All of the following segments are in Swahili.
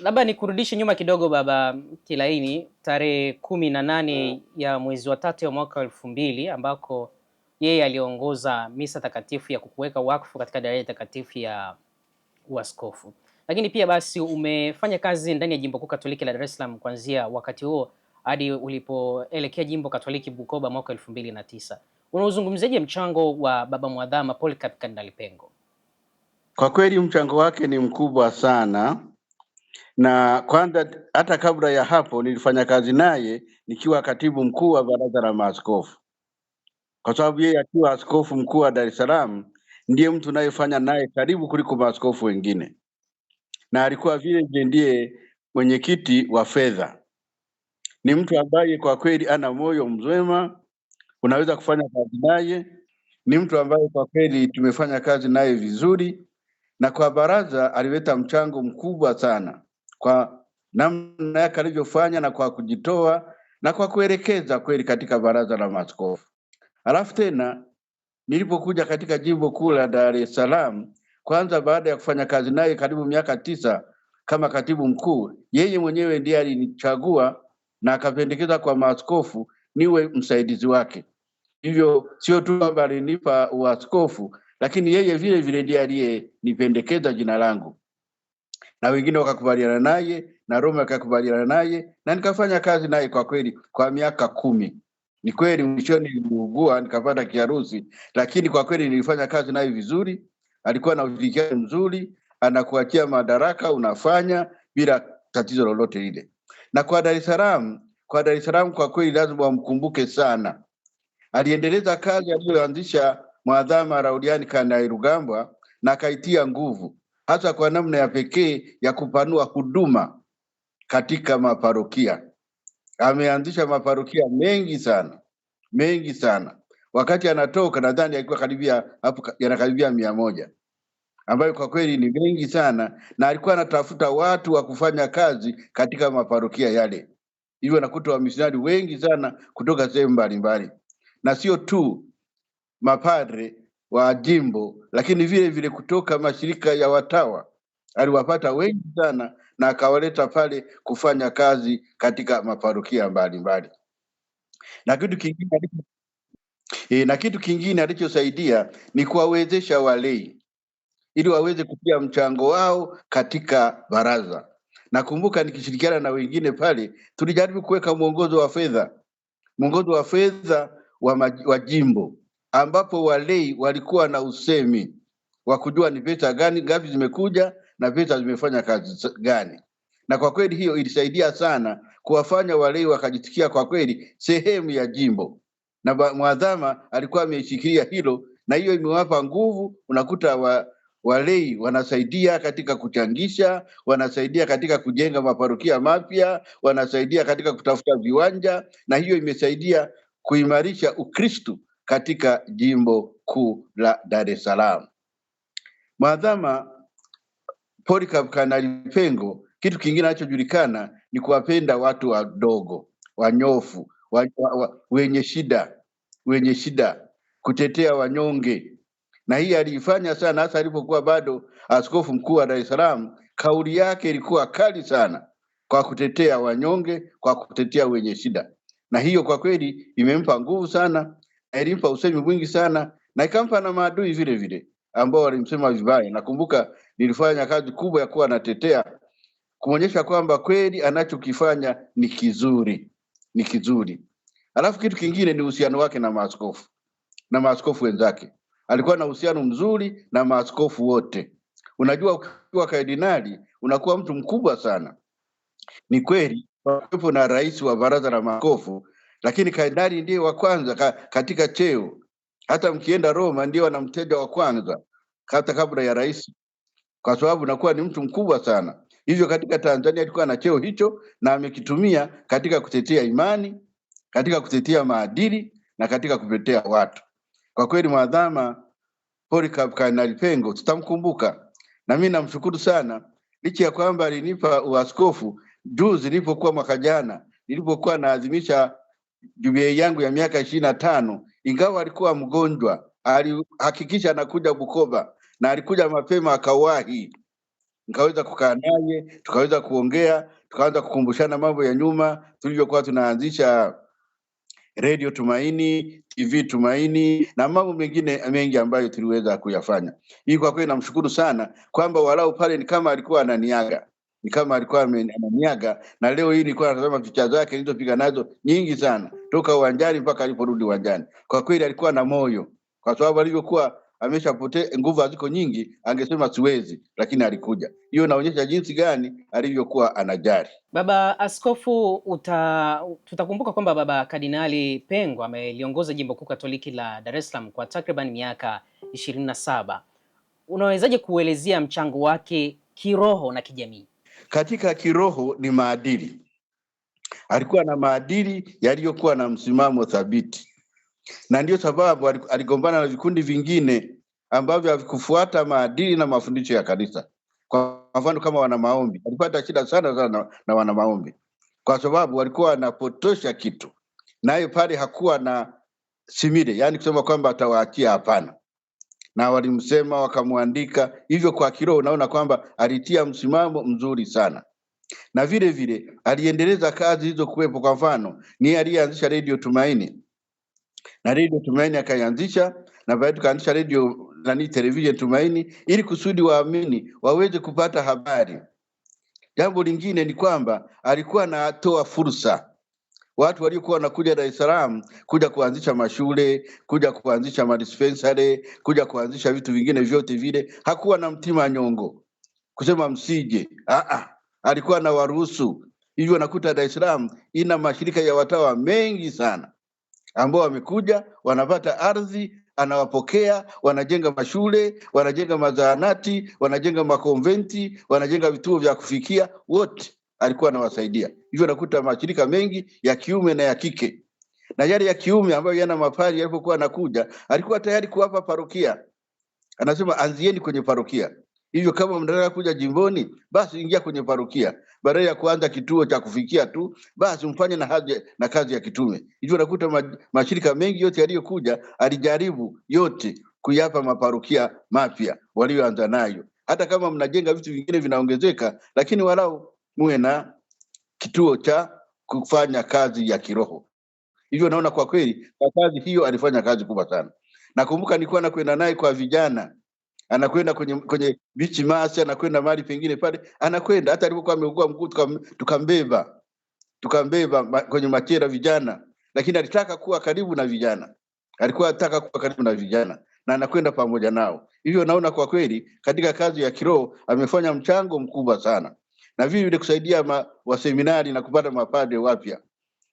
Labda nikurudishe nyuma kidogo Baba Kilaini, tarehe 18 ya mwezi wa 3 ya mwaka 2000 ambako yeye aliongoza misa takatifu ya kukuweka wakfu katika daraja takatifu ya uaskofu. Lakini pia basi umefanya kazi ndani ya Jimbo Kuu Katoliki la Dar es Salaam kuanzia wakati huo hadi ulipoelekea Jimbo Katoliki Bukoba mwaka 2009. Unauzungumziaje mchango wa Baba Mwadhama Polycarp Kardinali Pengo? Kwa kweli mchango wake ni mkubwa sana, na kwanza hata kabla ya hapo nilifanya kazi naye nikiwa katibu mkuu wa Baraza la Maaskofu, kwa sababu yeye akiwa askofu mkuu wa Dar es Salaam ndiye mtu anayefanya naye karibu kuliko maaskofu wengine, na alikuwa vile ndiye mwenyekiti wa fedha. Ni mtu ambaye kwa kweli ana moyo mwema, unaweza kufanya kazi naye. Ni mtu ambaye kwa kweli tumefanya kazi naye vizuri, na kwa baraza alileta mchango mkubwa sana kwa namna yake alivyofanya na kwa kujitoa na kwa kuelekeza kweli katika Baraza la Maaskofu. Alafu tena nilipokuja katika Jimbo Kuu la Dar es Salaam, kwanza baada ya kufanya kazi naye karibu miaka 9 kama katibu mkuu, yeye mwenyewe ndiye alinichagua na akapendekeza kwa maaskofu niwe msaidizi wake. Hivyo sio tu kwamba alinipa uaskofu, lakini yeye vile vile ndiye aliyenipendekeza jina langu, na wengine wakakubaliana naye na Roma akakubaliana naye, na nikafanya kazi naye kwa kweli kwa miaka 10. Ni kweli mwishoni niliugua nikapata kiharusi, lakini kwa kweli nilifanya kazi naye vizuri. Alikuwa na ushirikiano mzuri, anakuachia madaraka unafanya bila tatizo lolote lile. Na kwa Dar es Salaam kwa kweli lazima wamkumbuke sana. Aliendeleza kazi aliyoanzisha Mwadhama Lauriani Kanairugambwa na akaitia nguvu, hasa kwa namna ya pekee ya kupanua huduma katika maparokia. Ameanzisha maparokia mengi sana. Wakati anatoka nadhani alikuwa yanakaribia 100, ambayo kwa kweli ni mengi sana, na alikuwa anatafuta watu wa kufanya kazi katika maparokia yale. Hivyo nakuta wamisionari wengi sana kutoka sehemu mbalimbali, na sio tu mapadre wa jimbo, lakini vile vile kutoka mashirika ya watawa. Aliwapata wengi sana na akawaleta pale kufanya kazi katika maparokia mbalimbali. Na kitu kingine alichosaidia ni kuwawezesha walei ili waweze kutia mchango wao katika baraza. Nakumbuka nikishirikiana na wengine pale tulijaribu kuweka mwongozo wa fedha wa jimbo, ambapo walei walikuwa na usemi wa kujua ni pesa gani ngapi zimekuja na pesa zimefanya kazi gani. Na kwa kweli hiyo ilisaidia sana kuwafanya walei wakajisikia kwa kweli sehemu ya jimbo, na Mwadhama alikuwa ameshikilia hilo, na hiyo imewapa nguvu. Unakuta walei wanasaidia katika kuchangisha, wanasaidia katika kujenga maparokia mapya, wanasaidia katika kutafuta viwanja, na hiyo imesaidia kuimarisha Ukristo katika Jimbo Kuu la Dar es Salaam. Mwadhama Polycarp Kardinali Pengo, kitu kingine anachojulikana ni kuwapenda watu wadogo, wanyofu, wenye shida, kutetea wanyonge. Na hii aliifanya sana, hasa alipokuwa bado askofu mkuu wa Dar es Salaam. Kauli yake ilikuwa kali sana kwa kutetea wanyonge, kwa kutetea wenye shida, na hiyo kwa kweli imempa nguvu sana, ilimpa usemi mwingi sana, na ikampa na maadui vile vile ambao walimsema vibaya. Nakumbuka nilifanya kazi kubwa ya kuwa natetea, kuonyesha kwamba kweli anachokifanya ni kizuri. Alafu kitu kingine ni uhusiano wake na maaskofu wenzake. Alikuwa na uhusiano mzuri na maaskofu wote. Unajua, ukiwa kardinali unakuwa mtu mkubwa sana. Ni kweli wapo na rais wa Baraza la Maaskofu, lakini kardinali ndiye wa kwanza katika cheo. Hata mkienda Roma ndio wanamteja wa kwanza hata kabla ya rais, kwa sababu unakuwa ni mtu mkubwa sana. Hivyo katika Tanzania alikuwa na cheo hicho na amekitumia katika kutetea imani, katika kutetea maadili na katika kutetea watu. Kwa kweli Mwadhama Polycarp Kardinali Pengo tutamkumbuka, na mimi namshukuru sana, licha ya kwamba alinipa uaskofu juzi nilipokuwa mwaka jana, nilipokuwa naadhimisha jubilei yangu ya miaka 25. Ingawa alikuwa mgonjwa, alihakikisha anakuja Bukoba, na alikuja mapema akawahi. nikaweza kukaa naye, tukaweza kuongea, tukaanza kukumbushana mambo ya nyuma tulivyokuwa tunaanzisha Radio Tumaini, TV Tumaini na mambo mengine mengi ambayo tuliweza kuyafanya. Hii kwa kweli namshukuru sana kwamba walau pale ni kama alikuwa ananiaga. Ni kama alikuwa ananiaga, na leo hii nilikuwa natazama picha zake nilizopiga nazo nyingi sana toka uwanjani mpaka aliporudi uwanjani. Kwa kweli alikuwa na moyo, kwa sababu alivyokuwa ameshapotea, nguvu haziko nyingi, angesema siwezi, lakini alikuja. Hiyo inaonyesha jinsi gani alivyokuwa anajali. Baba Askofu, tutakumbuka kwamba Baba Kardinali Pengo ameliongoza Jimbo Kuu Katoliki la Dar es Salaam kwa takriban miaka 27. Unawezaje kuelezea mchango wake kiroho na kijamii? Katika kiroho ni maadili. Alikuwa na maadili yaliyokuwa na msimamo thabiti, na ndio sababu aligombana na vikundi vingine ambavyo havikufuata maadili na mafundisho ya kanisa. Kwa mfano kama wana maombi, alipata shida sana na wana maombi kwa sababu walikuwa wanapotosha kitu, naye pale hakuwa na simile, yani kusema kwamba atawaachia, hapana, na walimsema wakamwandika. Hivyo kwa kiroho unaona kwamba alitia msimamo mzuri sana, na vile vile aliendeleza kazi hizo kuwepo. Kwa mfano ni alianzisha Radio Tumaini, na Radio Tumaini akaianzisha, na baadaye tukaanzisha radio television Tumaini, ili kusudi waamini waweze kupata habari. Jambo lingine ni kwamba alikuwa anatoa fursa watu waliokuwa wanakuja Dar es Salaam kuja kuanzisha mashule, kuja kuanzisha madispensary, kuja kuanzisha vitu vingine vyote vile. Hakuwa na mtima nyongo kusema msije. Alikuwa na waruhusu. Hivyo nakuta Dar es Salaam ina mashirika ya watawa mengi sana ambao wamekuja, wanapata ardhi, anawapokea, wanajenga mashule, wanajenga mazahanati, wanajenga makonventi, wanajenga vituo vya kufikia, wote alikuwa anawasaidia. Hivyo nakuta mashirika mengi ya kiume na ya kike, na yale ya kiume ambayo yana mapari yalipokuwa anakuja, alikuwa tayari kuwapa parokia. Anasema anzieni kwenye parokia. Hivyo kama mnataka kuja jimboni, basi ingia kwenye parokia. Badala ya kuanza kituo cha kufikia tu, basi mfanye na kazi ya kitume. Hivyo nakuta mashirika mengi yote yaliyokuja alijaribu yote kuyapa maparokia mapya walioanza nayo. Hata kama mnajenga vitu vingine vinaongezeka, lakini walau muwe na kituo cha kufanya kazi ya kiroho. Hivyo naona kwa kweli kwa kazi hiyo alifanya kazi kubwa sana. Nakumbuka nilikuwa nakwenda naye kwa vijana, anakwenda kwenye bichi masi, anakwenda mahali pengine pale, anakwenda hata alipokuwa ameugua mguu tukambeba kwenye machera vijana, lakini alitaka kuwa karibu na vijana, na anakwenda pamoja nao. Hivyo naona kwa kweli katika kazi ya kiroho amefanya mchango mkubwa sana, na vile vile kusaidia waseminari na kupata mapadre wapya.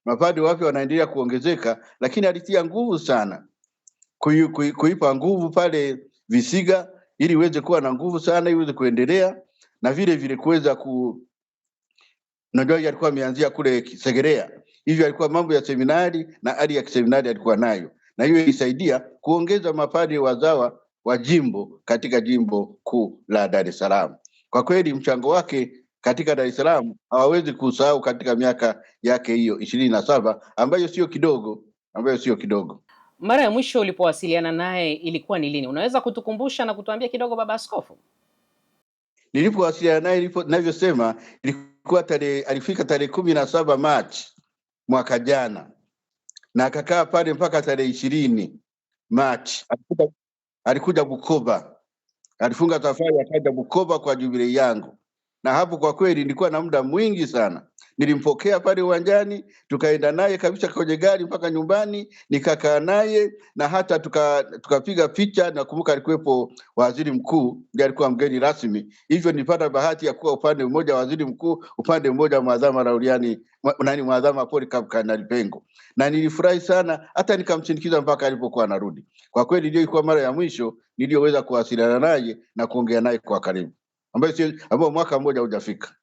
Mapadre wapya wanaendelea kuongezeka, lakini alitia nguvu sana kuipa nguvu pale Visiga ili iweze kuwa na nguvu sana, iweze kuendelea, na vile vile kuweza najua alikuwa ameanzia kule Segerea. Hivyo alikuwa mambo ya seminari na hali ya kiseminari alikuwa nayo, na hiyo ilisaidia kuongeza mapadri wazawa wa jimbo katika jimbo kuu la Dar es Salaam. Kwa kweli mchango wake katika Dar es Salaam hawawezi kusahau katika miaka yake hiyo 27 ambayo sio kidogo. Mara ya mwisho ulipowasiliana naye ilikuwa ni lini? Unaweza kutukumbusha na kutuambia kidogo, Baba Askofu? Nilipowasiliana naye ninavyosema ilikuwa alifika tarehe 17 Machi mwaka jana, na akakaa pale mpaka tarehe 20 Machi. Alikuja Bukoba, alifunga safari akaja Bukoba kwa jubilei yangu, na hapo kwa kweli nilikuwa na muda mwingi sana. Nilimpokea pale uwanjani, tukaenda naye kabisa kwenye gari mpaka nyumbani, nikakaa naye na hata tukapiga picha. Nakumbuka alikuwepo waziri mkuu, ndiye alikuwa mgeni rasmi. Hivyo nilipata bahati ya kuwa upande mmoja waziri mkuu, upande mmoja mwadhama Lauriani mwadhama Polycarp Kardinali Pengo, na nilifurahi sana, hata nikamsindikiza mpaka alipokuwa anarudi. Kwa kweli ndio ilikuwa mara ya mwisho niliyoweza kuwasiliana naye na kuongea naye kwa karibu, ambayo mwaka mmoja hujafika.